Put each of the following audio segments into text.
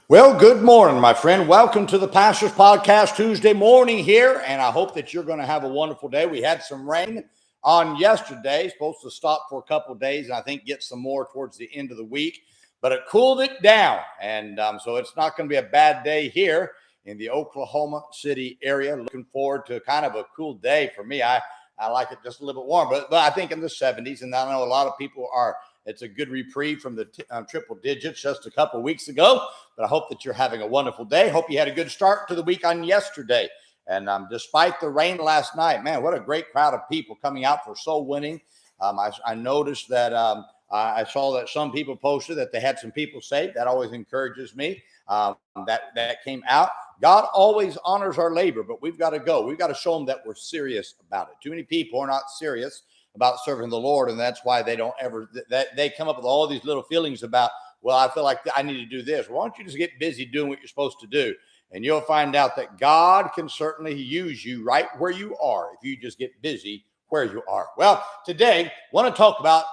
Well, good morning, my friend. Welcome to the Pastor's Podcast Tuesday morning here, and I hope that you're going to have a wonderful day. We had some rain on yesterday, supposed to stop for a couple of days, and I think get some more towards the end of the week, but it cooled it down, and so it's not going to be a bad day here in the Oklahoma City area. Looking forward to kind of a cool day for me. I like it just a little bit warm, but I think in the 70s, and I know a lot of people are. It's a good reprieve from the triple digits just a couple of weeks ago. But I hope that you're having a wonderful day. Hope you had a good start to the week on yesterday. And despite the rain last night, man, what a great crowd of people coming out for soul winning. I noticed that I saw that some people posted that they had some people saved. That always encourages me. That came out. God always honors our labor, but we've got to go. We've got to show them that we're serious about it. Too many people are not serious about serving the Lord, and that's why they don't ever. They come up with all these little feelings about, well, I feel like I need to do this. Why don't you just get busy doing what you're supposed to do? And you'll find out that God can certainly use you right where you are if you just get busy where you are. Well, today, I want to talk about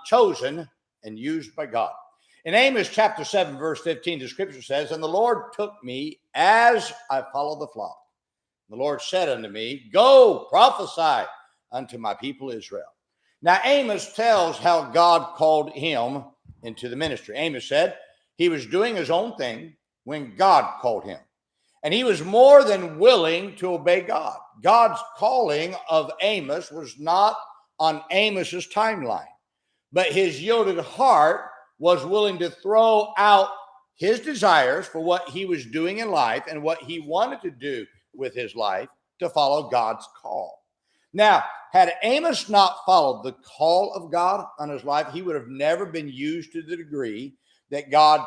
chosen and used by God. In Amos chapter 7, verse 15, the scripture says, "And the Lord took me as I followed the flock. The Lord said unto me, Go, prophesy unto my people Israel." Now, Amos tells how God called him into the ministry. Amos said he was doing his own thing when God called him. And he was more than willing to obey God. God's calling of Amos was not on Amos's timeline, but his yielded heart was willing to throw out his desires for what he was doing in life and what he wanted to do with his life to follow God's call. Now, had Amos not followed the call of God on his life, he would have never been used to the degree that God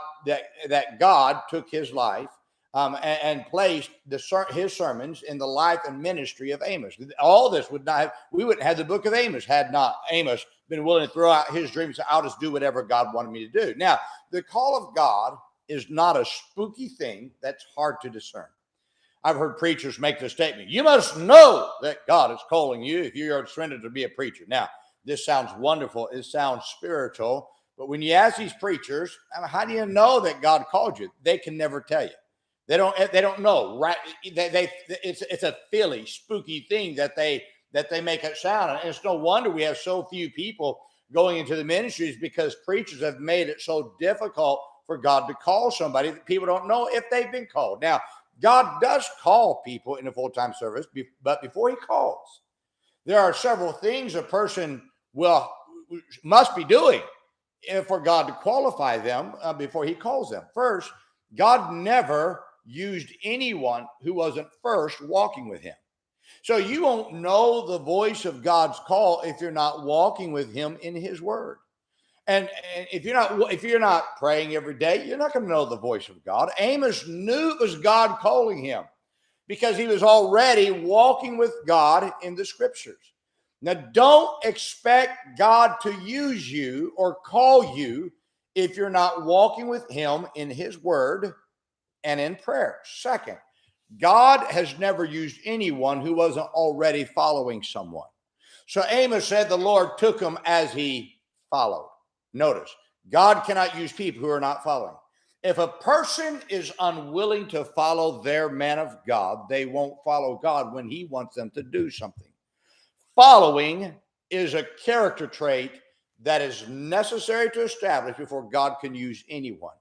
took his life and placed his sermons in the life and ministry of Amos. All this would not have, we wouldn't have the book of Amos had not Amos been willing to throw out his dreams. I'll just do whatever God wanted me to do. Now, the call of God is not a spooky thing that's hard to discern. I've heard preachers make the statement, you must know that God is calling you if you are surrendered to be a preacher. Now, this sounds wonderful. It sounds spiritual. But when you ask these preachers, how do you know that God called you? They can never tell you. They don't know, right? It's a feely, spooky thing that they make it sound. And it's no wonder we have so few people going into the ministries because preachers have made it so difficult for God to call somebody that people don't know if they've been called. Now, God does call people in a full-time service, but before he calls, there are several things a person must be doing for God to qualify them before he calls them. First, God never used anyone who wasn't first walking with him. So you won't know the voice of God's call if you're not walking with him in his word. And if you're not praying every day, you're not going to know the voice of God. Amos knew it was God calling him because he was already walking with God in the scriptures. Now, don't expect God to use you or call you if you're not walking with him in his word and in prayer. Second, God has never used anyone who wasn't already following someone. So Amos said the Lord took him as he followed. Notice, God cannot use people who are not following. If a person is unwilling to follow their man of God, they won't follow God when he wants them to do something. Following is a character trait that is necessary to establish before God can use anyone.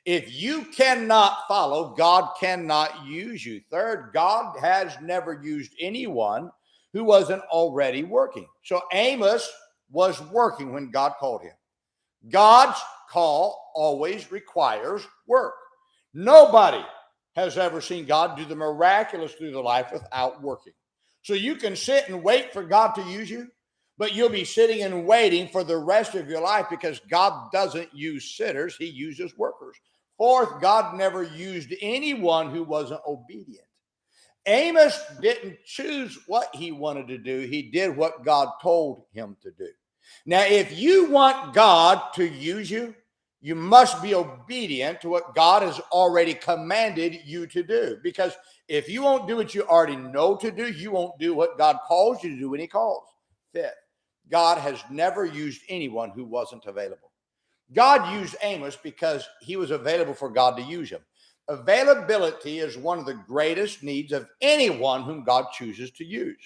If you cannot follow, God cannot use you. Third, God has never used anyone who wasn't already working. So Amos was working when God called him. God's call always requires work. Nobody has ever seen God do the miraculous through the life without working. So you can sit and wait for God to use you, but you'll be sitting and waiting for the rest of your life because God doesn't use sitters, he uses workers. Fourth, God never used anyone who wasn't obedient. Amos didn't choose what he wanted to do. He did what God told him to do. Now, if you want God to use you, you must be obedient to what God has already commanded you to do. Because if you won't do what you already know to do, you won't do what God calls you to do when he calls. Fifth, God has never used anyone who wasn't available. God used Amos because he was available for God to use him. Availability is one of the greatest needs of anyone whom God chooses to use.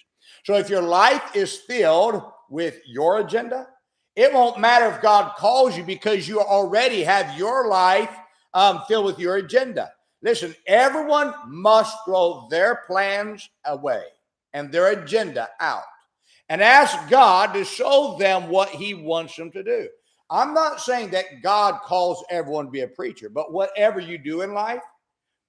So if your life is filled with your agenda, it won't matter if God calls you because you already have your life filled with your agenda. Listen, everyone must throw their plans away and their agenda out and ask God to show them what he wants them to do. I'm not saying that God calls everyone to be a preacher, but whatever you do in life,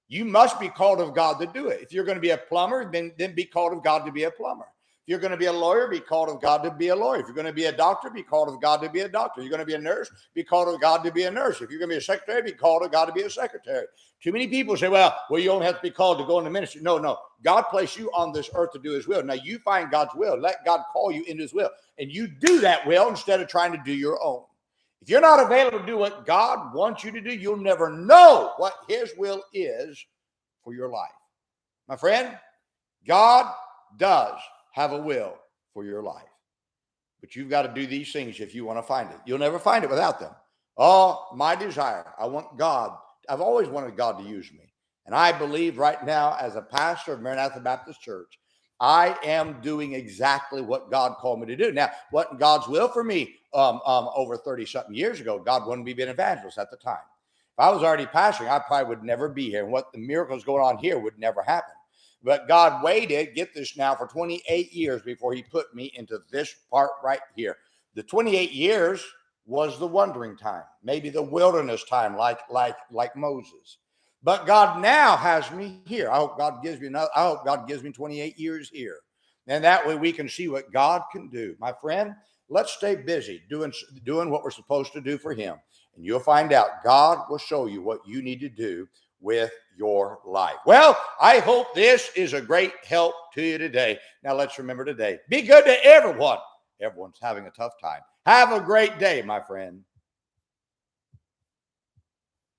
you must be called of God to do it. If you're going to be a plumber, then be called of God to be a plumber. If you're going to be a lawyer, be called of God to be a lawyer. If you're going to be a doctor, be called of God to be a doctor. If you're going to be a nurse, be called of God to be a nurse. If you're going to be a secretary, be called of God to be a secretary. Too many people say, well, you only have to be called to go into ministry. No. God placed you on this earth to do his will. Now you find God's will. Let God call you into his will. And you do that will instead of trying to do your own. If you're not available to do what God wants you to do, you'll never know what his will is for your life. My friend, God does have a will for your life. But you've got to do these things if you want to find it. You'll never find it without them. Oh, my desire. I want God. I've always wanted God to use me. And I believe right now as a pastor of Maranatha Baptist Church, I am doing exactly what God called me to do. Now, what God's will for me over 30-something years ago, God wanted me to be an evangelist at the time. If I was already pastoring, I probably would never be here. And what the miracles going on here would never happen. But God waited, get this now, for 28 years before he put me into this part right here. The 28 years was the wandering time, maybe the wilderness time, like Moses. But God now has me here. I hope God gives me 28 years here. And that way we can see what God can do. My friend, let's stay busy doing what we're supposed to do for him. And you'll find out God will show you what you need to do with your life. Well, I hope this is a great help to you today. Now let's remember today, be good to everyone. Everyone's having a tough time. Have a great day, my friend.